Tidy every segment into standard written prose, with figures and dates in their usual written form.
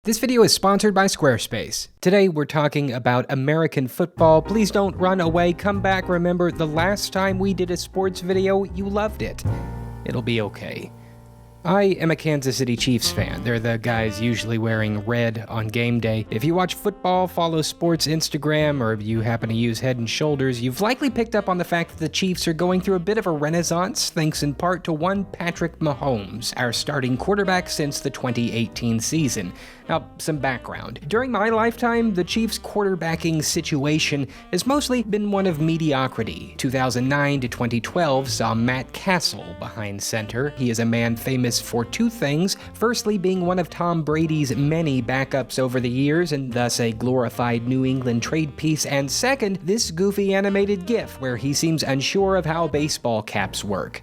This video is sponsored by Squarespace. Today we're talking about American football. Please don't run away, come back. Remember, the last time we did a sports video, you loved it. It'll be okay. I am a Kansas City Chiefs fan. They're the guys usually wearing red on game day. If you watch football, follow sports Instagram, or you happen to use Head & Shoulders, you've likely picked up on the fact that the Chiefs are going through a bit of a renaissance, thanks in part to one Patrick Mahomes, our starting quarterback since the 2018 season. Now, some background. During my lifetime, the Chiefs' quarterbacking situation has mostly been one of mediocrity. 2009 to 2012 saw Matt Castle behind center. He is a man famous for two things. Firstly, being one of Tom Brady's many backups over the years, and thus a glorified New England trade piece. And second, this goofy animated GIF where he seems unsure of how baseball caps work.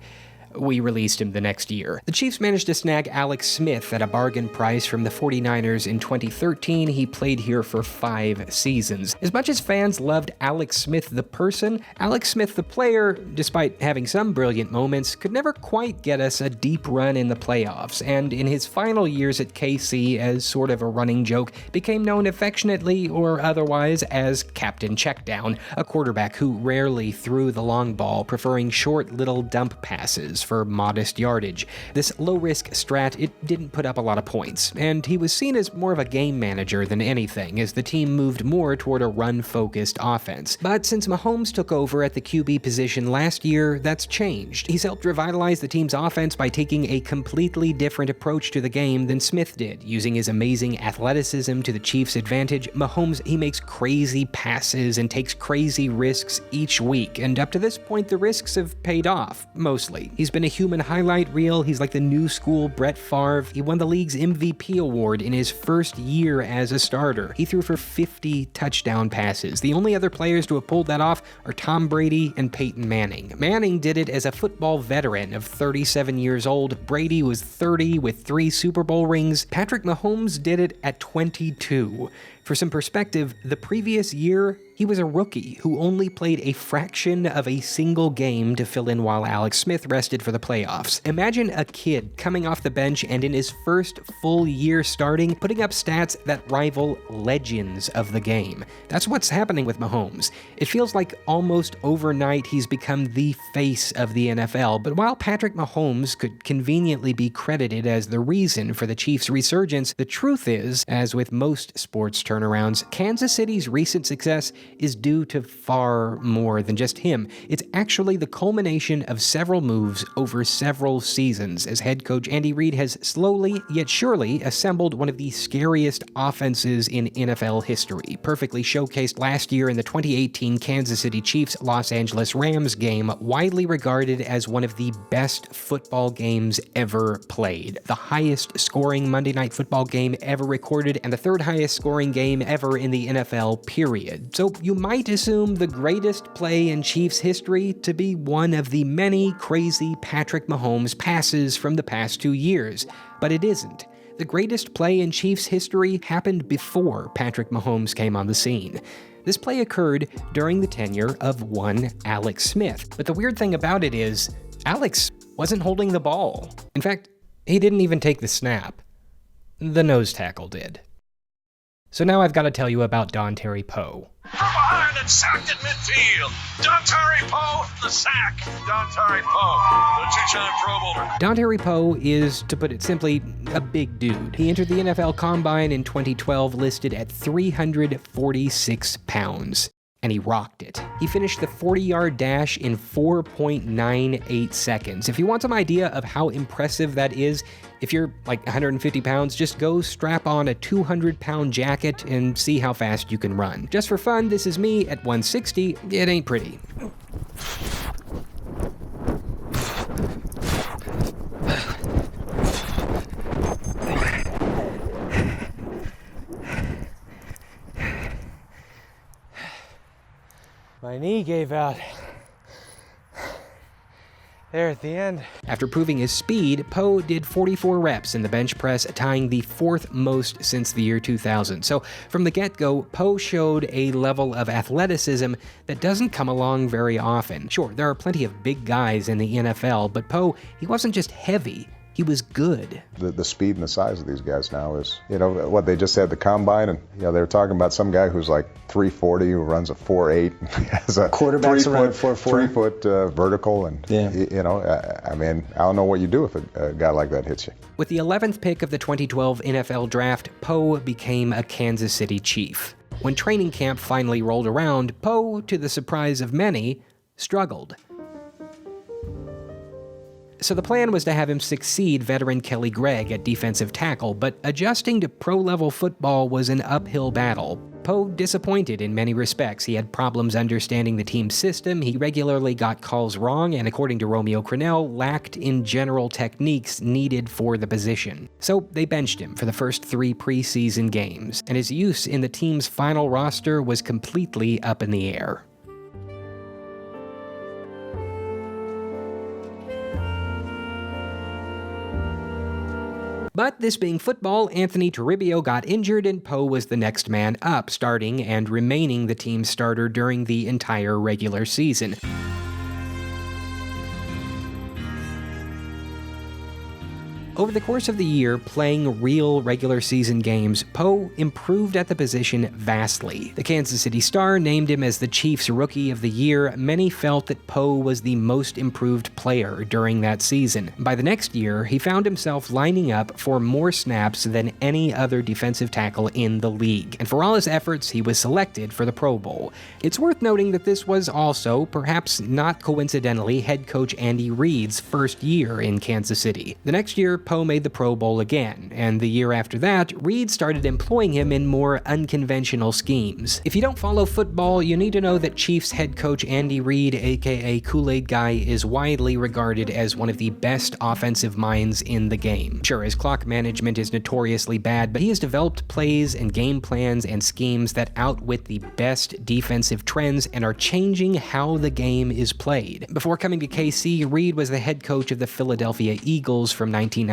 We released him the next year. The Chiefs managed to snag Alex Smith at a bargain price from the 49ers in 2013. He played here for 5 seasons. As much as fans loved Alex Smith the person, Alex Smith the player, despite having some brilliant moments, could never quite get us a deep run in the playoffs, and in his final years at KC, as sort of a running joke, became known affectionately or otherwise as Captain Checkdown, a quarterback who rarely threw the long ball, preferring short little dump passes for modest yardage. This low-risk strat, it didn't put up a lot of points, and he was seen as more of a game manager than anything, as the team moved more toward a run-focused offense. But since Mahomes took over at the QB position last year, that's changed. He's helped revitalize the team's offense by taking a completely different approach to the game than Smith did, using his amazing athleticism to the Chiefs' advantage. Mahomes, he makes crazy passes and takes crazy risks each week, and up to this point, the risks have paid off, mostly. He's been a human highlight reel. He's like the new school Brett Favre. He won the league's MVP award in his first year as a starter. He threw for 50 touchdown passes. The only other players to have pulled that off are Tom Brady and Peyton Manning. Manning did it as a football veteran of 37 years old. Brady was 30 with 3 Super Bowl rings. Patrick Mahomes did it at 22. For some perspective, the previous year, he was a rookie who only played a fraction of a single game to fill in while Alex Smith rested for the playoffs. Imagine a kid coming off the bench and in his first full year starting, putting up stats that rival legends of the game. That's what's happening with Mahomes. It feels like almost overnight he's become the face of the NFL, but while Patrick Mahomes could conveniently be credited as the reason for the Chiefs' resurgence, the truth is, as with most sports turnarounds, Kansas City's recent success is due to far more than just him. It's actually the culmination of several moves over several seasons, as head coach Andy Reid has slowly yet surely assembled one of the scariest offenses in NFL history, perfectly showcased last year in the 2018 Kansas City Chiefs-Los Angeles Rams game, widely regarded as one of the best football games ever played, the highest scoring Monday Night Football game ever recorded, and the third highest scoring game ever in the NFL, period. So you might assume the greatest play in Chiefs history to be one of the many crazy Patrick Mahomes passes from the past 2 years, but it isn't. The greatest play in Chiefs history happened before Patrick Mahomes came on the scene. This play occurred during the tenure of one Alex Smith, but the weird thing about it is, Alex wasn't holding the ball. In fact, he didn't even take the snap. The nose tackle did. So now I've got to tell you about Dontari Poe. From behind and sacked at midfield. Dontari Poe, the sack. Dontari Poe, the two-time Pro Bowler. Dontari Poe is, to put it simply, a big dude. He entered the NFL Combine in 2012 listed at 346 pounds. And he rocked it. He finished the 40-yard dash in 4.98 seconds. If you want some idea of how impressive that is, if you're like 150 pounds, just go strap on a 200-pound jacket and see how fast you can run. Just for fun, this is me at 160. It ain't pretty. My knee gave out there at the end. After proving his speed, Poe did 44 reps in the bench press, tying the 4th most since the year 2000. So from the get-go, Poe showed a level of athleticism that doesn't come along very often. Sure, there are plenty of big guys in the NFL, but Poe, he wasn't just heavy. He was good. The speed and the size of these guys now is, what they just had the combine, and they were talking about some guy who's like 340 who runs a 4.8, has a quarterback's around 4.4, 3 foot vertical, and I mean, I don't know what you do if a guy like that hits you. With the 11th pick of the 2012 NFL Draft, Poe became a Kansas City Chief. When training camp finally rolled around, Poe, to the surprise of many, struggled. So the plan was to have him succeed veteran Kelly Gregg at defensive tackle, but adjusting to pro-level football was an uphill battle. Poe disappointed in many respects. He had problems understanding the team's system, he regularly got calls wrong, and according to Romeo Crennel, lacked in general techniques needed for the position. So they benched him for the first 3 preseason games, and his use in the team's final roster was completely up in the air. But this being football, Anthony Toribio got injured and Poe was the next man up, starting and remaining the team's starter during the entire regular season. Over the course of the year, playing real regular season games, Poe improved at the position vastly. The Kansas City Star named him as the Chiefs' Rookie of the Year. Many felt that Poe was the most improved player during that season. By the next year, he found himself lining up for more snaps than any other defensive tackle in the league. And for all his efforts, he was selected for the Pro Bowl. It's worth noting that this was also, perhaps not coincidentally, head coach Andy Reid's first year in Kansas City. The next year, Poe made the Pro Bowl again, and the year after that, Reid started employing him in more unconventional schemes. If you don't follow football, you need to know that Chiefs head coach Andy Reid, aka Kool-Aid Guy, is widely regarded as one of the best offensive minds in the game. Sure, his clock management is notoriously bad, but he has developed plays and game plans and schemes that outwit the best defensive trends and are changing how the game is played. Before coming to KC, Reid was the head coach of the Philadelphia Eagles from 1999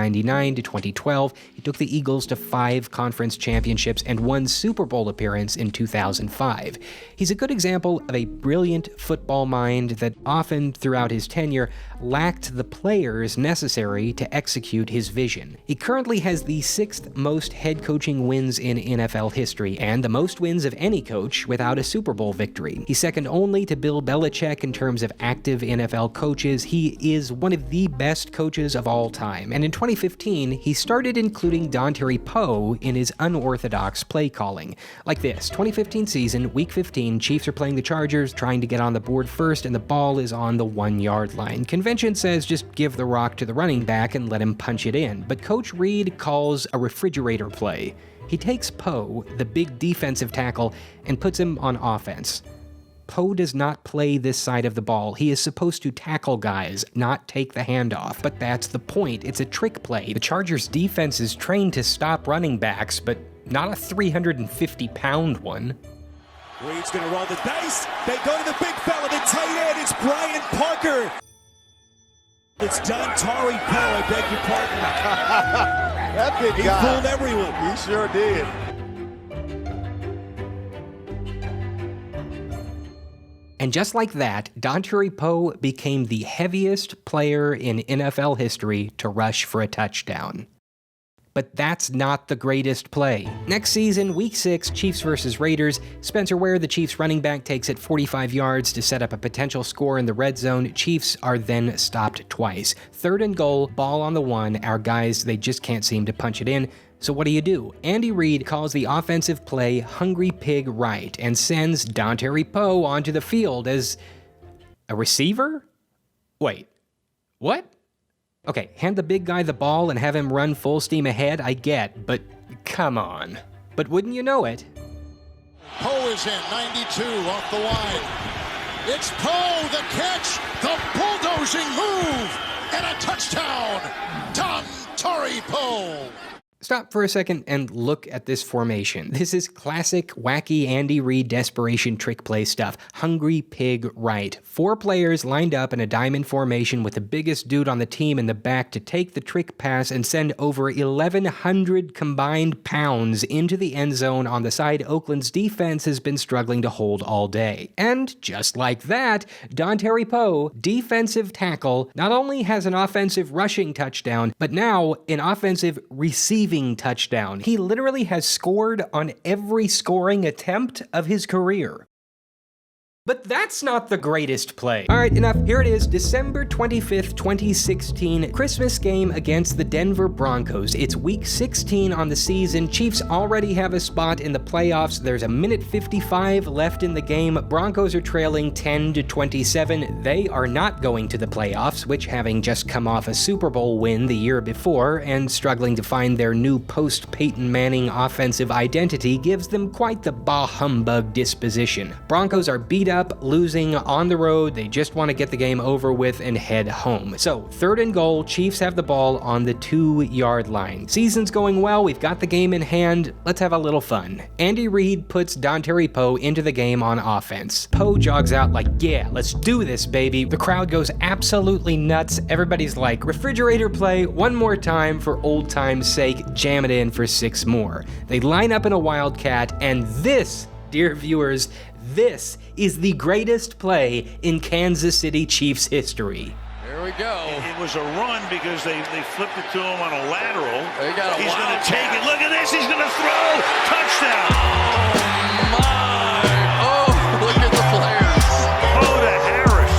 to 2012. He took the Eagles to 5 conference championships and 1 Super Bowl appearance in 2005. He's a good example of a brilliant football mind that often throughout his tenure lacked the players necessary to execute his vision. He currently has the 6th most head coaching wins in NFL history and the most wins of any coach without a Super Bowl victory. He's second only to Bill Belichick in terms of active NFL coaches. He is one of the best coaches of all time, and in 2015, he started including Dontari Poe in his unorthodox play calling. Like this, 2015 season, week 15, Chiefs are playing the Chargers, trying to get on the board first, and the ball is on the 1-yard line. Convention says just give the rock to the running back and let him punch it in, but Coach Reid calls a refrigerator play. He takes Poe, the big defensive tackle, and puts him on offense. Poe does not play this side of the ball. He is supposed to tackle guys, not take the handoff. But that's the point. It's a trick play. The Chargers' defense is trained to stop running backs, but not a 350-pound one. Reid's going to roll the dice. They go to the big fella, the tight end. It's Brian Parker. It's Dontari Poe, I beg your pardon. That big guy. He fooled everyone. He sure did. And just like that, Dontari Poe became the heaviest player in NFL history to rush for a touchdown. But that's not the greatest play. Next season, Week 6, Chiefs vs. Raiders, Spencer Ware, the Chiefs running back, takes it 45 yards to set up a potential score in the red zone. Chiefs are then stopped twice. 3rd and goal, ball on the 1, our guys, they just can't seem to punch it in. So what do? Andy Reid calls the offensive play Hungry Pig Right and sends Dontari Poe onto the field as a receiver? Wait, what? Okay, hand the big guy the ball and have him run full steam ahead, I get, but come on. But wouldn't you know it? Poe is in, 92 off the line. It's Poe, the catch, the bulldozing move, and a touchdown. Dontari Poe. Stop for a second and look at this formation. This is classic, wacky Andy Reid desperation trick play stuff. Hungry pig right. 4 players lined up in a diamond formation with the biggest dude on the team in the back to take the trick pass and send over 1,100 combined pounds into the end zone on the side Oakland's defense has been struggling to hold all day. And just like that, Dontari Poe, defensive tackle, not only has an offensive rushing touchdown, but now an offensive receiving touchdown. He literally has scored on every scoring attempt of his career. But that's not the greatest play. All right, enough. Here it is, December 25th, 2016, Christmas game against the Denver Broncos. It's week 16 on the season. Chiefs already have a spot in the playoffs. There's a minute 55 left in the game. Broncos are trailing 10-27. They are not going to the playoffs, which, having just come off a Super Bowl win the year before and struggling to find their new post-Peyton Manning offensive identity, gives them quite the bah humbug disposition. Broncos are beat up, losing on the road. They just want to get the game over with and head home. So, 3rd and goal, Chiefs have the ball on the 2-yard line. Season's going well, we've got the game in hand, let's have a little fun. Andy Reid puts Dontari Poe into the game on offense. Poe jogs out like, yeah, let's do this, baby. The crowd goes absolutely nuts. Everybody's like, refrigerator play, one more time for old time's sake, jam it in for 6 more. They line up in a wildcat, and this, dear viewers, this is the greatest play in Kansas City Chiefs history. Here we go. It was a run because they flipped it to him on a lateral. They got a He's going wild to take cat. it. Look at this. He's going to throw. Touchdown. Oh, my. Oh, look at the players. Poe to Harris.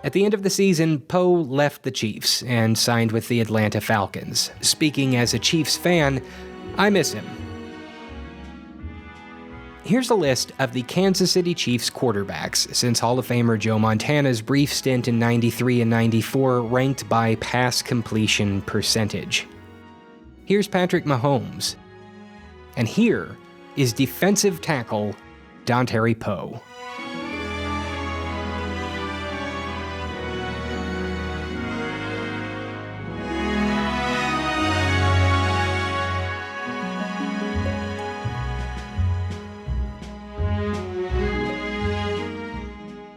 At the end of the season, Poe left the Chiefs and signed with the Atlanta Falcons. Speaking as a Chiefs fan, I miss him. Here's a list of the Kansas City Chiefs quarterbacks since Hall of Famer Joe Montana's brief stint in '93 and '94, ranked by pass completion percentage. Here's Patrick Mahomes. And here is defensive tackle Dontari Poe.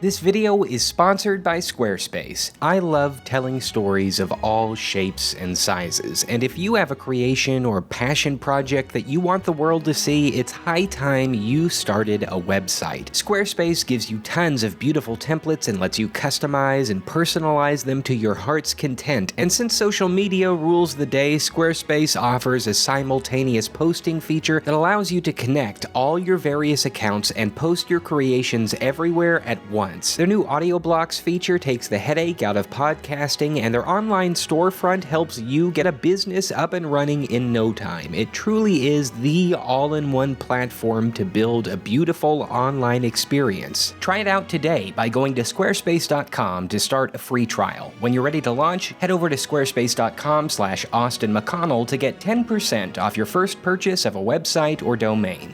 This video is sponsored by Squarespace. I love telling stories of all shapes and sizes, and if you have a creation or passion project that you want the world to see, it's high time you started a website. Squarespace gives you tons of beautiful templates and lets you customize and personalize them to your heart's content. And since social media rules the day, Squarespace offers a simultaneous posting feature that allows you to connect all your various accounts and post your creations everywhere at once. Their new Audio Blocks feature takes the headache out of podcasting, and their online storefront helps you get a business up and running in no time. It truly is the all-in-one platform to build a beautiful online experience. Try it out today by going to squarespace.com to start a free trial. When you're ready to launch, head over to squarespace.com/AustinMcConnell to get 10% off your first purchase of a website or domain.